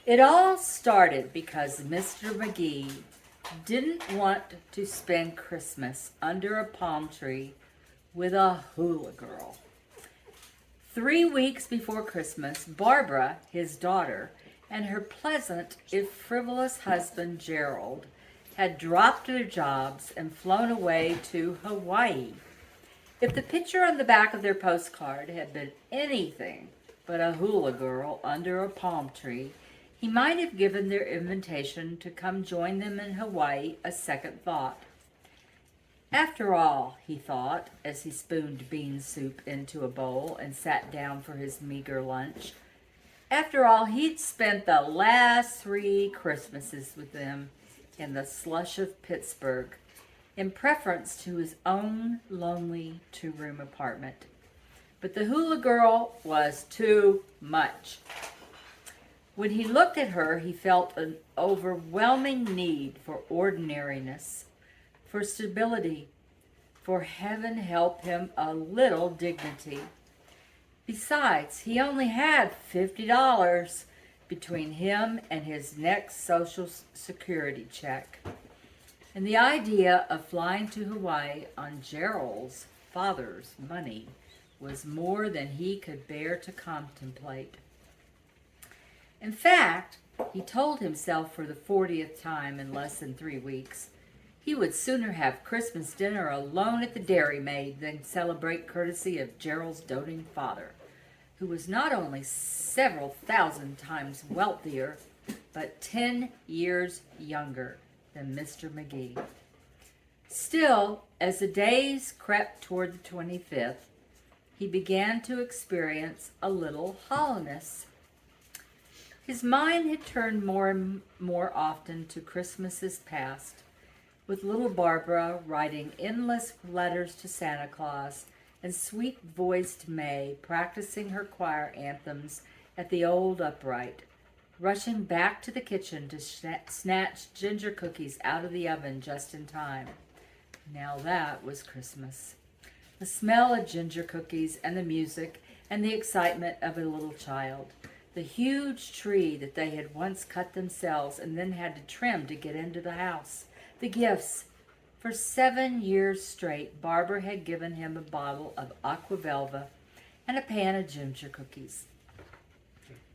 It all started because Mr. McGee didn't want to spend Christmas under a palm tree with a hula girl. 3 weeks before Christmas, Barbara, his daughter, and her pleasant, if frivolous husband, Gerald, had dropped their jobs and flown away to Hawaii. If the picture on the back of their postcard had been anything but a hula girl under a palm tree, he might have given their invitation to come join them in Hawaii a second thought. After all, he thought, as he spooned bean soup into a bowl and sat down for his meager lunch, after all, he'd spent the last 3 Christmases with them in the slush of Pittsburgh, in preference to his own lonely 2-room apartment. But the hula girl was too much. When he looked at her, he felt an overwhelming need for ordinariness, for stability, for heaven help him, a little dignity. Besides, he only had $50 between him and his next Social Security check. And the idea of flying to Hawaii on Gerald's father's money was more than he could bear to contemplate. In fact, he told himself for the 40th time in less than 3 weeks, he would sooner have Christmas dinner alone at the Dairy Maid than celebrate courtesy of Gerald's doting father, who was not only several thousand times wealthier, but 10 years younger than Mr. McGee. Still, as the days crept toward the 25th, he began to experience a little hollowness. His mind had turned more and more often to Christmases past, with little Barbara writing endless letters to Santa Claus and sweet-voiced May practicing her choir anthems at the old upright, rushing back to the kitchen to snatch ginger cookies out of the oven just in time. Now that was Christmas. The smell of ginger cookies and the music and the excitement of a little child. The huge tree that they had once cut themselves and then had to trim to get into the house. The gifts. For 7 years straight, Barbara had given him a bottle of aquavelva and a pan of ginger cookies.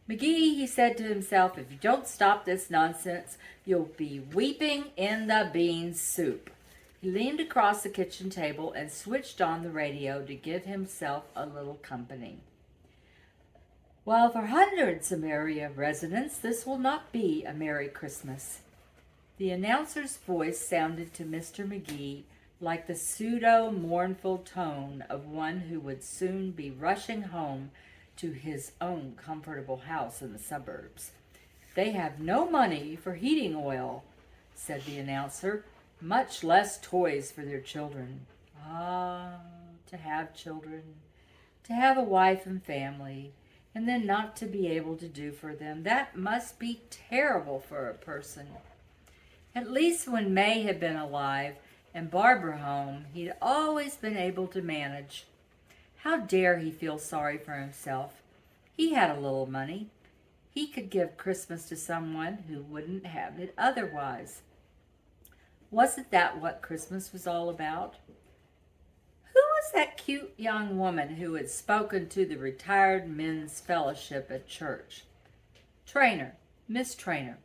McGee, he said to himself, if you don't stop this nonsense, you'll be weeping in the bean soup. He leaned across the kitchen table and switched on the radio to give himself a little company. While for hundreds of area residents, this will not be a Merry Christmas. The announcer's voice sounded to Mr. McGee like the pseudo-mournful tone of one who would soon be rushing home to his own comfortable house in the suburbs. They have no money for heating oil, said the announcer, much less toys for their children. Ah, to have children, to have a wife and family, and then not to be able to do for them, that must be terrible for a person. At least when May had been alive and Barbara home, he'd always been able to manage. How dare he feel sorry for himself? He had a little money. He could give Christmas to someone who wouldn't have it otherwise. Wasn't that what Christmas was all about? Who was that cute young woman who had spoken to the Retired Men's Fellowship at church? Trainer, Miss Trainer.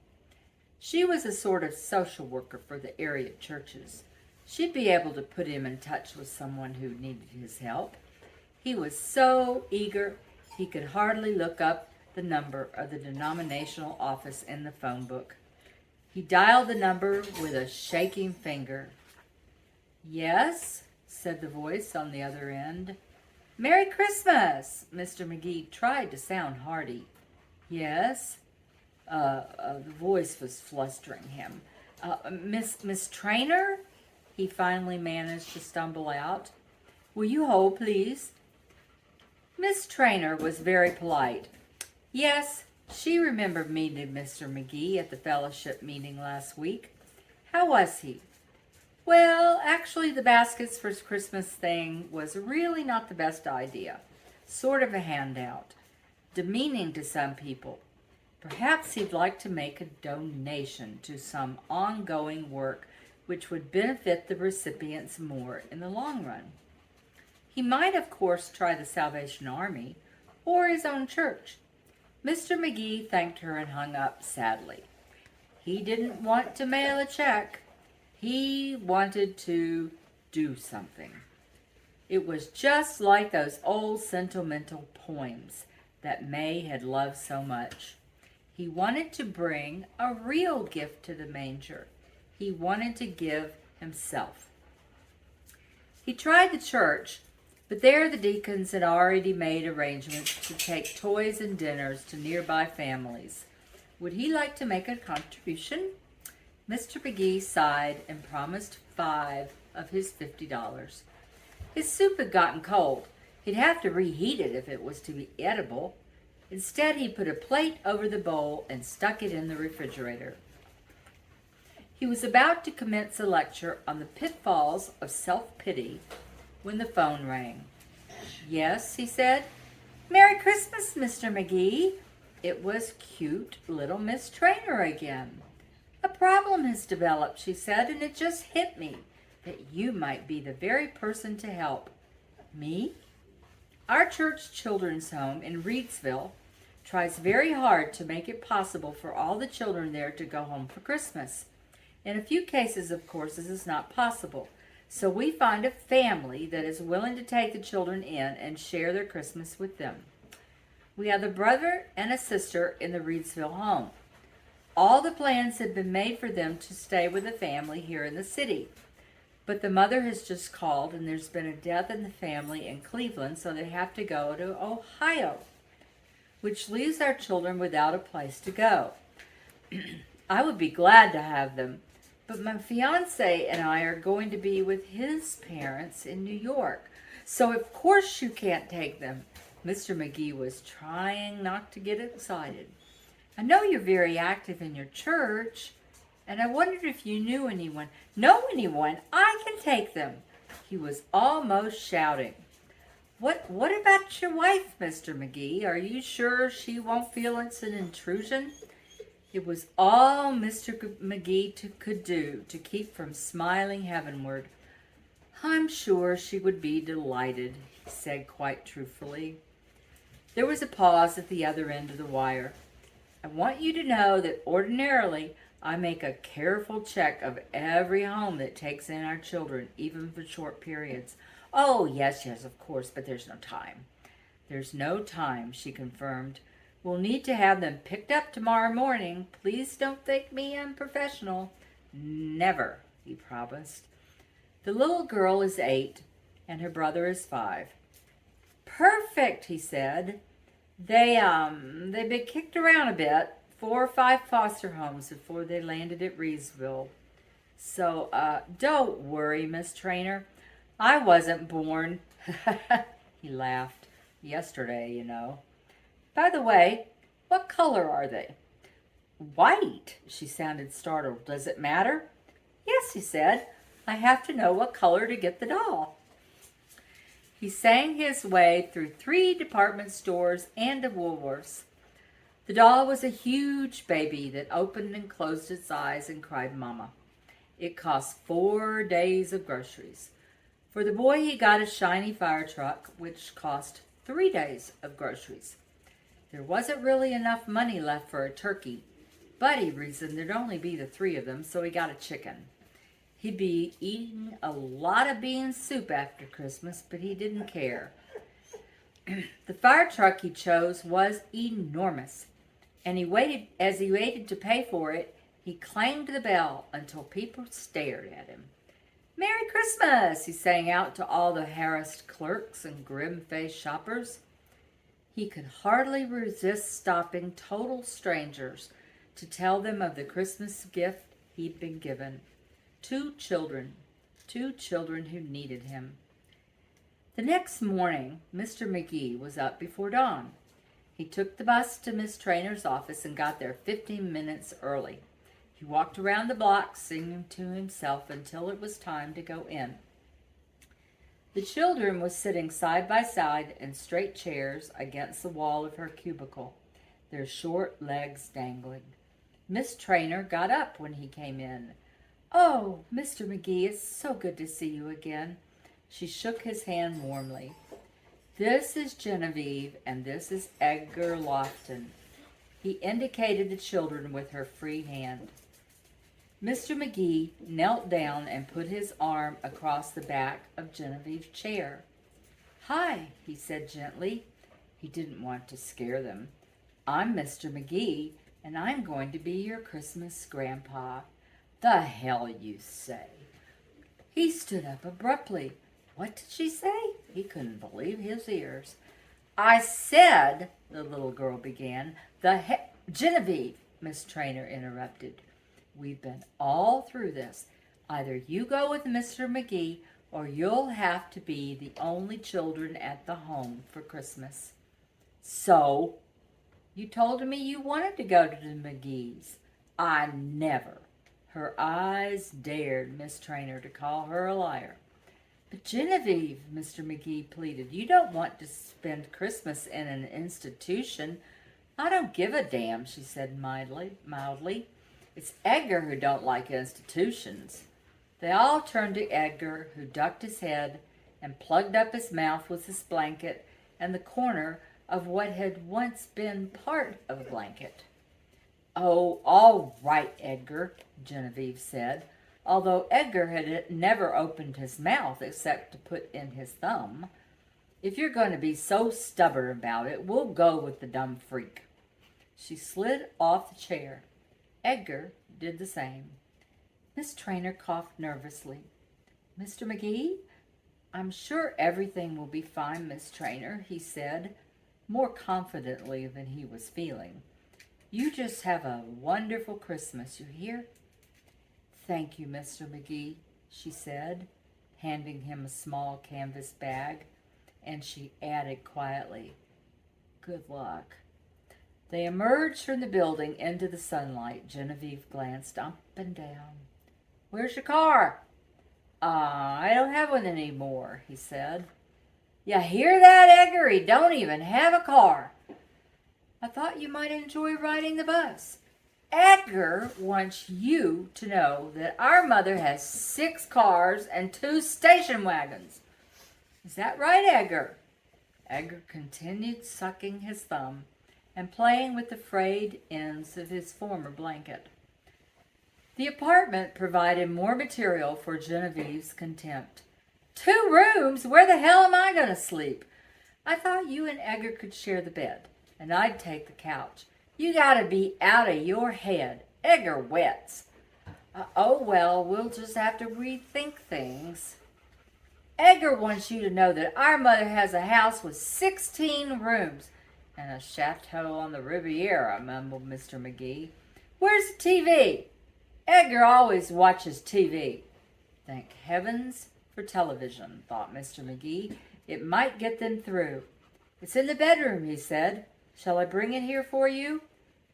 She was a sort of social worker for the area churches. She'd be able to put him in touch with someone who needed his help. He was so eager he could hardly look up the number of the denominational office in the phone book. He dialed the number with a shaking finger. Yes, said the voice on the other end. Merry Christmas! Mr. McGee tried to sound hearty. Yes. The voice was flustering him. Miss Trainer? He finally managed to stumble out. Will you hold, please? Miss Trainer was very polite. Yes, she remembered meeting Mr. McGee at the fellowship meeting last week. How was he? Well, actually, the baskets for Christmas thing was really not the best idea. Sort of a handout. Demeaning to some people. Perhaps he'd like to make a donation to some ongoing work which would benefit the recipients more in the long run. He might, of course, try the Salvation Army or his own church. Mr. McGee thanked her and hung up sadly. He didn't want to mail a check. He wanted to do something. It was just like those old sentimental poems that May had loved so much. He wanted to bring a real gift to the manger. He wanted to give himself. He tried the church, but there the deacons had already made arrangements to take toys and dinners to nearby families. Would he like to make a contribution? Mr. McGee sighed and promised 5 of his $50. His soup had gotten cold. He'd have to reheat it if it was to be edible. Instead, he put a plate over the bowl and stuck it in the refrigerator. He was about to commence a lecture on the pitfalls of self-pity when the phone rang. "Yes," he said. "Merry Christmas, Mr. McGee." It was cute little Miss Trainer again. "A problem has developed," she said, "and it just hit me that you might be the very person to help." "Me?" "Our church children's home in Reedsville tries very hard to make it possible for all the children there to go home for Christmas. In a few cases, of course, this is not possible. So we find a family that is willing to take the children in and share their Christmas with them. We have a brother and a sister in the Reedsville home. All the plans have been made for them to stay with the family here in the city. But the mother has just called and there's been a death in the family in Cleveland, so they have to go to Ohio, which leaves our children without a place to go. I would be glad to have them, but my fiance and I are going to be with his parents in New York, so of course you can't take them." Mr. McGee was trying not to get excited. "I know you're very active in your church, and I wondered if you knew anyone." "Know anyone? I can take them." He was almost shouting. What about your wife, Mr. McGee? Are you sure she won't feel it's an intrusion?" It was all Mr. McGee could do to keep from smiling heavenward. "I'm sure she would be delighted," he said quite truthfully. There was a pause at the other end of the wire. "I want you to know that ordinarily I make a careful check of every home that takes in our children, even for short periods." "Oh, yes, of course, but there's no time." "There's no time," she confirmed. "We'll need to have them picked up tomorrow morning. Please don't think me unprofessional." "Never," he promised. "The little girl is 8, and her brother is 5. "Perfect," he said. They've been kicked around a bit, 4 or 5 foster homes before they landed at Reedsville. So, don't worry, Miss Trainer. I wasn't born." He laughed. "Yesterday, you know. By the way, what color are they?" "White." She sounded startled. "Does it matter?" "Yes," he said. "I have to know what color to get the doll." He sang his way through 3 department stores and a Woolworth's. The doll was a huge baby that opened and closed its eyes and cried "Mama." It cost 4 days of groceries. For the boy, he got a shiny fire truck, which cost 3 days of groceries. There wasn't really enough money left for a turkey. Buddy reasoned there'd only be the 3 of them, so he got a chicken. He'd be eating a lot of bean soup after Christmas, but he didn't care. The fire truck he chose was enormous, and as he waited to pay for it, he clanged the bell until people stared at him. "Merry Christmas," he sang out to all the harassed clerks and grim-faced shoppers. He could hardly resist stopping total strangers to tell them of the Christmas gift he'd been given. 2 children who needed him. The next morning, Mr. McGee was up before dawn. He took the bus to Miss Trainer's office and got there 15 minutes early. He walked around the block singing to himself until it was time to go in. The children were sitting side by side in straight chairs against the wall of her cubicle. their short legs dangling. Miss Trainer got up when he came in. "Oh, Mr. McGee, it's so good to see you again." She shook his hand warmly. "This is Genevieve, and this is Edgar Lofton." He indicated the children with her free hand. Mr. McGee knelt down and put his arm across the back of Genevieve's chair. "Hi," he said gently. He didn't want to scare them. "I'm Mr. McGee, and I'm going to be your Christmas grandpa." "The hell you say!" He stood up abruptly. What did she say? He couldn't believe his ears. "I said," the little girl began. "Genevieve," Miss Trainer interrupted. "We've been all through this. Either you go with Mr. McGee or you'll have to be the only children at the home for Christmas." "So? You told me you wanted to go to the McGee's." "I never." Her eyes dared Miss Trainer to call her a liar. "But Genevieve," Mr. McGee pleaded, "you don't want to spend Christmas in an institution." "I don't give a damn," she said mildly. "It's Edgar who don't like institutions." They all turned to Edgar, who ducked his head and plugged up his mouth with his blanket and the corner of what had once been part of a blanket. "Oh, all right, Edgar," Genevieve said, although Edgar had never opened his mouth except to put in his thumb. "If you're going to be so stubborn about it, we'll go with the dumb freak." She slid off the chair. Edgar did the same. Miss Trainer coughed nervously. "Mr. McGee, I'm sure everything will be fine, Miss Trainer," he said, more confidently than he was feeling. "You just have a wonderful Christmas, you hear?" "Thank you, Mr. McGee," she said, handing him a small canvas bag, and she added quietly, "Good luck." They emerged from the building into the sunlight. Genevieve glanced up and down. "Where's your car?" I don't have one anymore," he said. "You hear that, Edgar? He don't even have a car." "I thought you might enjoy riding the bus." "Edgar wants you to know that our mother has 6 cars and 2 station wagons." "Is that right, Edgar?" Edgar continued sucking his thumb and playing with the frayed ends of his former blanket. The apartment provided more material for Genevieve's contempt. "2 rooms? Where the hell am I going to sleep?" "I thought you and Edgar could share the bed, and I'd take the couch." "You got to be out of your head. Edgar wets." Oh, well, we'll just have to rethink things." "Edgar wants you to know that our mother has a house with 16 rooms. And a chateau on the Riviera," mumbled Mr. McGee. "Where's the TV?" "Edgar always watches TV." Thank heavens for television, thought Mr. McGee. It might get them through. "It's in the bedroom," he said. "Shall I bring it here for you?"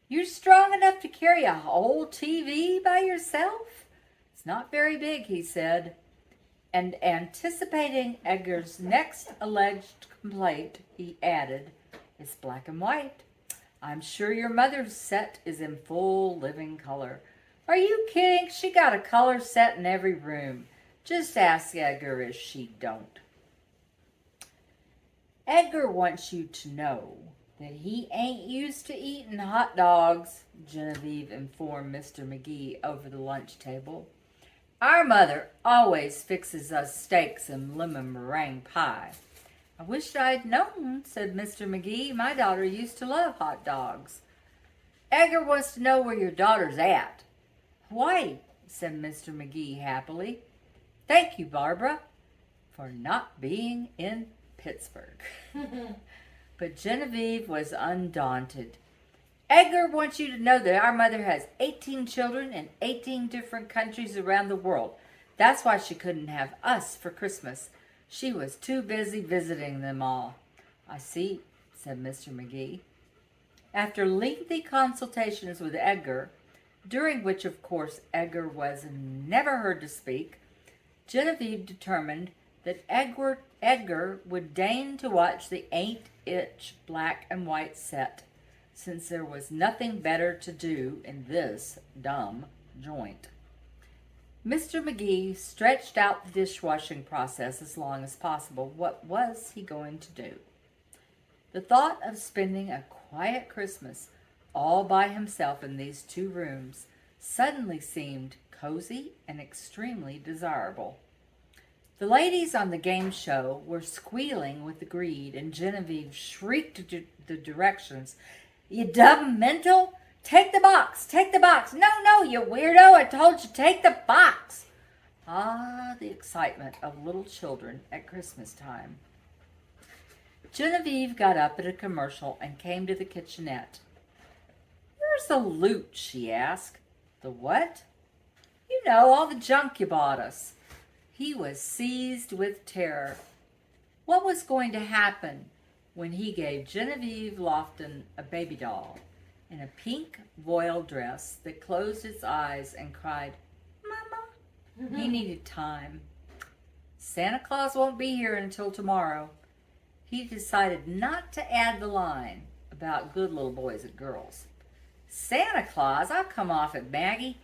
"You're strong enough to carry a whole TV by yourself?" "It's not very big," he said. And anticipating Edgar's next alleged complaint, he added, "It's black and white. I'm sure your mother's set is in full living color." "Are you kidding? She got a color set in every room. Just ask Edgar if she don't." "Edgar wants you to know that he ain't used to eating hot dogs," Genevieve informed Mr. McGee over the lunch table. "Our mother always fixes us steaks and lemon meringue pie." "I wish I'd known," said Mr. McGee. "My daughter used to love hot dogs." "Edgar wants to know where your daughter's at." "Hawaii," said Mr. McGee happily. "Thank you, Barbara, for not being in Pittsburgh." But Genevieve was undaunted. "Edgar wants you to know that our mother has 18 children in 18 different countries around the world. That's why she couldn't have us for Christmas. She was too busy visiting them all." "I see," said Mr. McGee. After lengthy consultations with Edgar, during which, of course, Edgar was never heard to speak, Genevieve determined that Edgar would deign to watch the 8-inch black and white set. since there was nothing better to do in this dumb joint. Mr. Magee stretched out the dishwashing process as long as possible. What was he going to do? The thought of spending a quiet Christmas all by himself in these 2 rooms suddenly seemed cozy and extremely desirable. The ladies on the game show were squealing with greed, and Genevieve shrieked the directions. "You dumb mental! Take the box! Take the box! No, you weirdo! I told you, take the box!" Ah, the excitement of little children at Christmas time. Genevieve got up at a commercial and came to the kitchenette. "Where's the loot?" she asked. "The what?" "You know, all the junk you bought us." He was seized with terror. What was going to happen when he gave Genevieve Lofton a baby doll in a pink voile dress that closed its eyes and cried, "Mama"? He needed time. Santa Claus won't be here until tomorrow. He decided not to add the line about good little boys and girls. Santa Claus? I'll come off it, Maggie.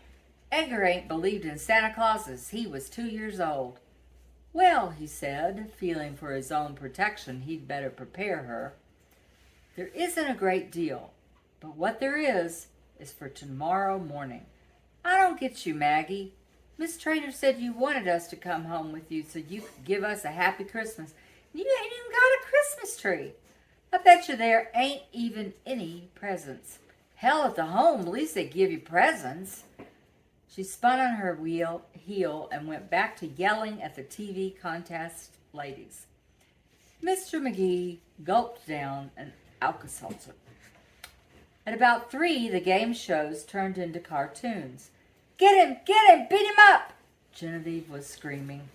Edgar ain't believed in Santa Claus since he was 2 years old. "Well," he said, feeling for his own protection he'd better prepare her, "there isn't a great deal, but what there is for tomorrow morning." "I don't get you, Maggie. Miss Trainer said you wanted us to come home with you so you could give us a happy Christmas. You ain't even got a Christmas tree. I bet you there ain't even any presents. Hell, at the home, at least they give you presents." She spun on her heel and went back to yelling at the TV contest ladies. Mr. Magee gulped down an Alka-Seltzer. At about 3, the game shows turned into cartoons. Get him, beat him up!" Genevieve was screaming.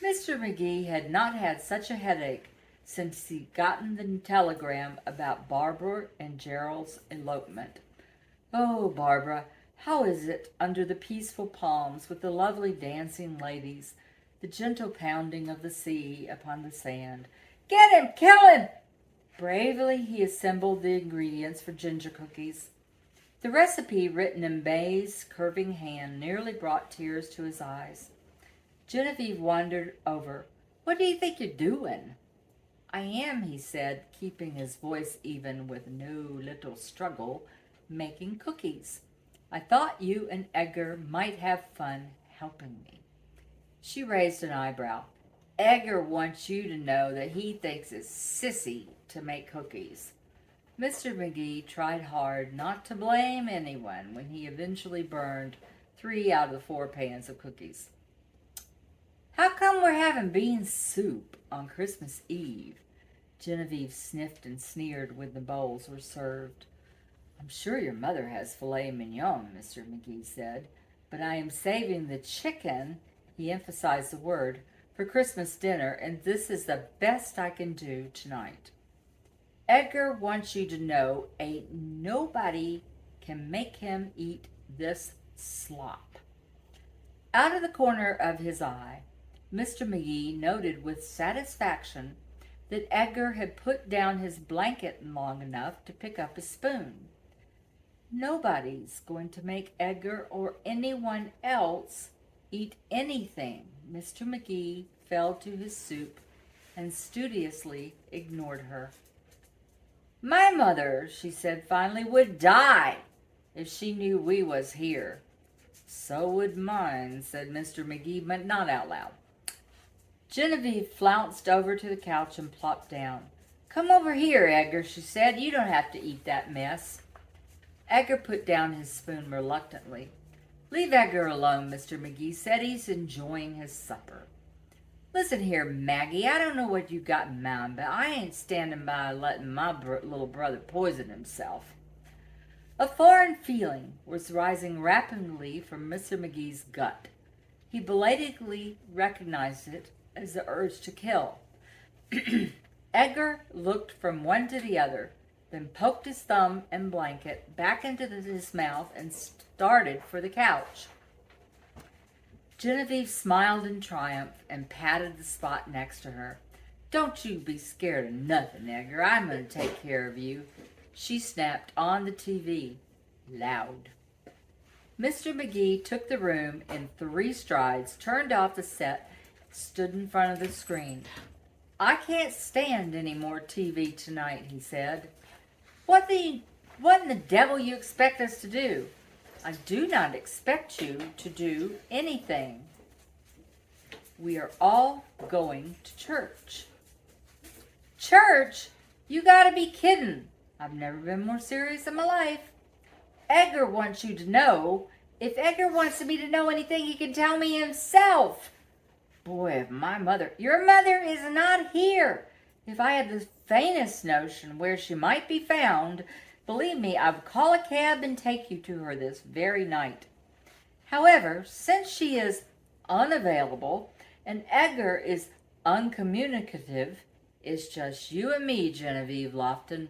Mr. Magee had not had such a headache since he'd gotten the telegram about Barbara and Gerald's elopement. "Oh, Barbara, how is it under the peaceful palms with the lovely dancing ladies, the gentle pounding of the sea upon the sand?" "Get him! Kill him!" Bravely he assembled the ingredients for ginger cookies. The recipe, written in May's curving hand, nearly brought tears to his eyes. Genevieve wandered over. "What do you think you're doing?" "I am," he said, keeping his voice even with no little struggle, "making cookies. I thought you and Edgar might have fun helping me." She raised an eyebrow. "Edgar wants you to know that he thinks it's sissy to make cookies." Mr. Magee tried hard not to blame anyone when he eventually burned 3 out of the 4 pans of cookies. "How come we're having bean soup on Christmas Eve?" Genevieve sniffed and sneered when the bowls were served. "I'm sure your mother has filet mignon," Mr. Magee said, "but I am saving the chicken," he emphasized the word, "for Christmas dinner, and this is the best I can do tonight. Edgar wants you to know ain't nobody can make him eat this slop." Out of the corner of his eye, Mr. Magee noted with satisfaction that Edgar had put down his blanket long enough to pick up a spoon. "Nobody's going to make Edgar or anyone else eat anything." Mr. Magee fell to his soup and studiously ignored her. "My mother," she said finally, "would die if she knew we was here." "So would mine," said Mr. Magee, but not out loud. Genevieve flounced over to the couch and plopped down. "Come over here, Edgar," she said. "You don't have to eat that mess." Edgar put down his spoon reluctantly. "Leave Edgar alone," Mr. Magee said. "He's enjoying his supper." "Listen here, Maggie, I don't know what you got in mind, but I ain't standing by letting my little brother poison himself." A foreign feeling was rising rapidly from Mr. Magee's gut. He belatedly recognized it as the urge to kill. Edgar looked from one to the other, then poked his thumb and blanket back into his mouth and started for the couch. Genevieve smiled in triumph and patted the spot next to her. "Don't you be scared of nothing, Edgar. I'm going to take care of you." She snapped on the TV, loud. Mr. McGee took the room in 3 strides, turned off the set, stood in front of the screen. I can't stand any more TV tonight, he said. What in the devil you expect us to do? I do not expect you to do anything. We are all going to church. Church? You gotta be kidding. I've never been more serious in my life. Edgar wants you to know. If Edgar wants me to know anything, he can tell me himself. Boy, your mother is not here. If I had the faintest notion where she might be found, believe me, I would call a cab and take you to her this very night. However, since she is unavailable and Edgar is uncommunicative, it's just you and me, Genevieve Lofton.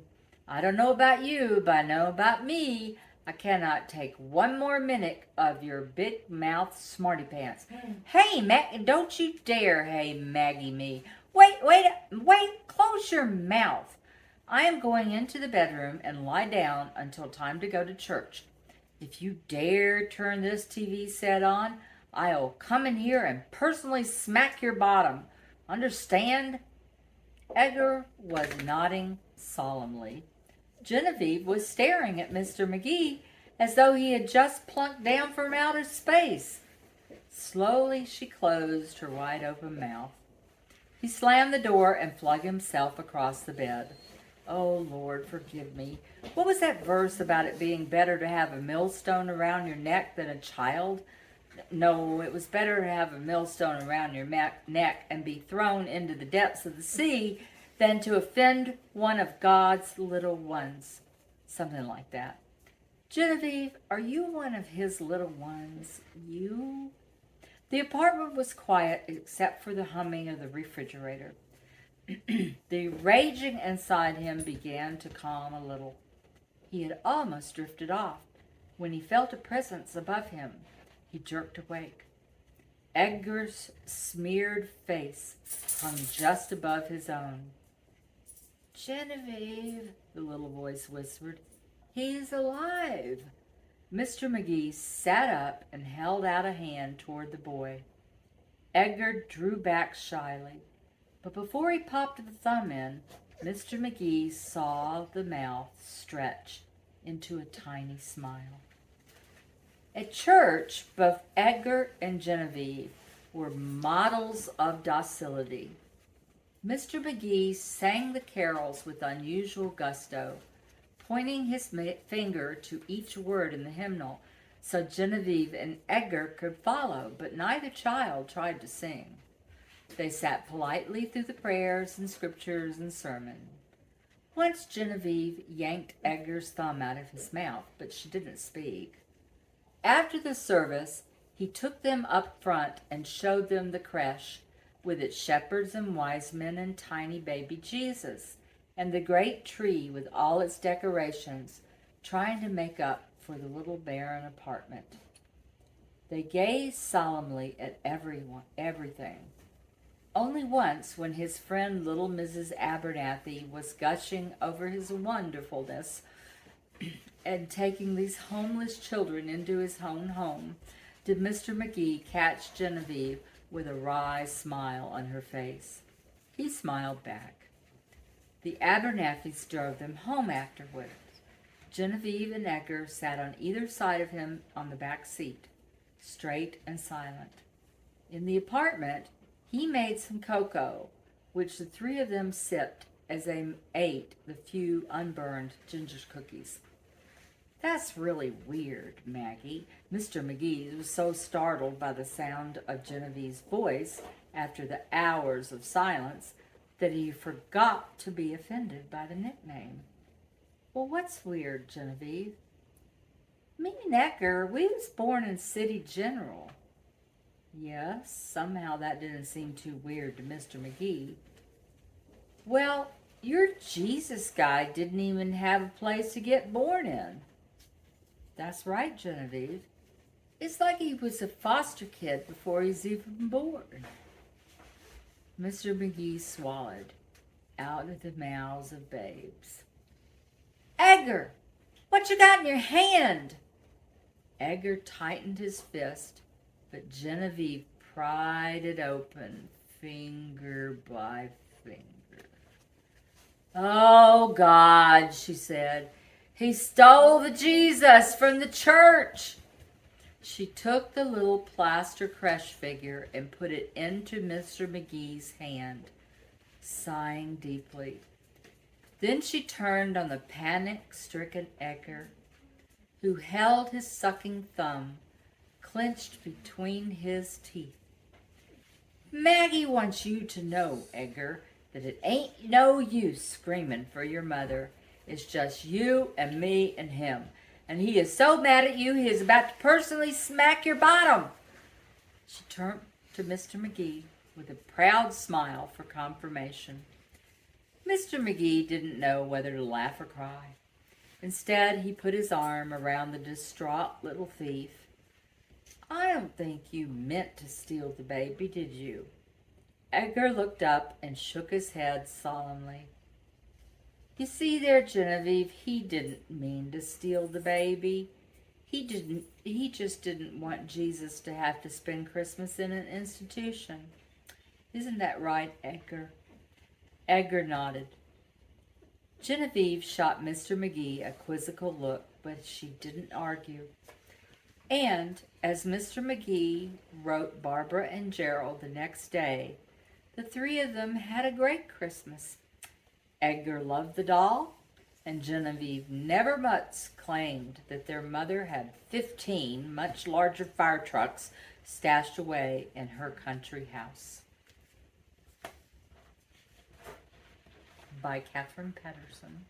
I don't know about you, but I know about me. I cannot take one more minute of your big mouth smarty pants. Hey, don't you dare, hey, Maggie me. Wait, close your mouth. I am going into the bedroom and lie down until time to go to church. If you dare turn this TV set on, I'll come in here and personally smack your bottom. Understand? Edgar was nodding solemnly. Genevieve was staring at Mr. McGee as though he had just plunked down from outer space. Slowly she closed her wide open mouth. He slammed the door and flung himself across the bed. Oh, Lord, forgive me. What was that verse about it being better to have a millstone around your neck than a child? No, it was better to have a millstone around your neck and be thrown into the depths of the sea than to offend one of God's little ones. Something like that. Genevieve, are you one of his little ones? You? The apartment was quiet except for the humming of the refrigerator. The raging inside him began to calm a little. He had almost drifted off when he felt a presence above him. He jerked awake. Edgar's smeared face hung just above his own. Genevieve, the little voice whispered, he's alive. Mr. McGee sat up and held out a hand toward the boy. Edgar drew back shyly, but before he popped the thumb in, Mr. McGee saw the mouth stretch into a tiny smile. At church, both Edgar and Genevieve were models of docility. Mr. McGee sang the carols with unusual gusto, pointing his finger to each word in the hymnal so Genevieve and Edgar could follow, but neither child tried to sing. They sat politely through the prayers and scriptures and sermon. Once Genevieve yanked Edgar's thumb out of his mouth, but she didn't speak. After the service, he took them up front and showed them the creche with its shepherds and wise men and tiny baby Jesus, and the great tree with all its decorations, trying to make up for the little barren apartment. They gazed solemnly at everything. Only once, when his friend little Mrs. Abernathy was gushing over his wonderfulness and taking these homeless children into his own home, did Mr. McGee catch Genevieve with a wry smile on her face. He smiled back. The Abernathys drove them home afterwards. Genevieve and Edgar sat on either side of him on the back seat, straight and silent. In the apartment, he made some cocoa, which the 3 of them sipped as they ate the few unburned ginger cookies. That's really weird, Maggie. Mr. McGee was so startled by the sound of Genevieve's voice after the hours of silence that he forgot to be offended by the nickname. Well, what's weird, Genevieve? Me and Edgar, we was born in City General. Yes, somehow that didn't seem too weird to Mr. McGee. Well, your Jesus guy didn't even have a place to get born in. That's right, Genevieve. It's like he was a foster kid before he's even born. Mr. McGee swallowed out of the mouths of babes. Edgar, what you got in your hand? Edgar tightened his fist, but Genevieve pried it open, finger by finger. Oh, God, she said. He stole the Jesus from the church. She took the little plaster creche figure and put it into Mr. McGee's hand, sighing deeply. Then she turned on the panic-stricken Edgar, who held his sucking thumb clenched between his teeth. Maggie wants you to know, Edgar, that it ain't no use screaming for your mother. It's just you and me and him. And he is so mad at you, he is about to personally smack your bottom. She turned to Mr. McGee with a proud smile for confirmation. Mr. McGee didn't know whether to laugh or cry. Instead, he put his arm around the distraught little thief. I don't think you meant to steal the baby, did you? Edgar looked up and shook his head solemnly. You see there, Genevieve, he didn't mean to steal the baby. He just didn't want Jesus to have to spend Christmas in an institution. Isn't that right, Edgar? Edgar nodded. Genevieve shot Mr. McGee a quizzical look, but she didn't argue. And as Mr. McGee wrote Barbara and Gerald the next day, the three of them had a great Christmas. Edgar loved the doll, and Genevieve never once claimed that their mother had 15 much larger fire trucks stashed away in her country house. By Catherine Patterson.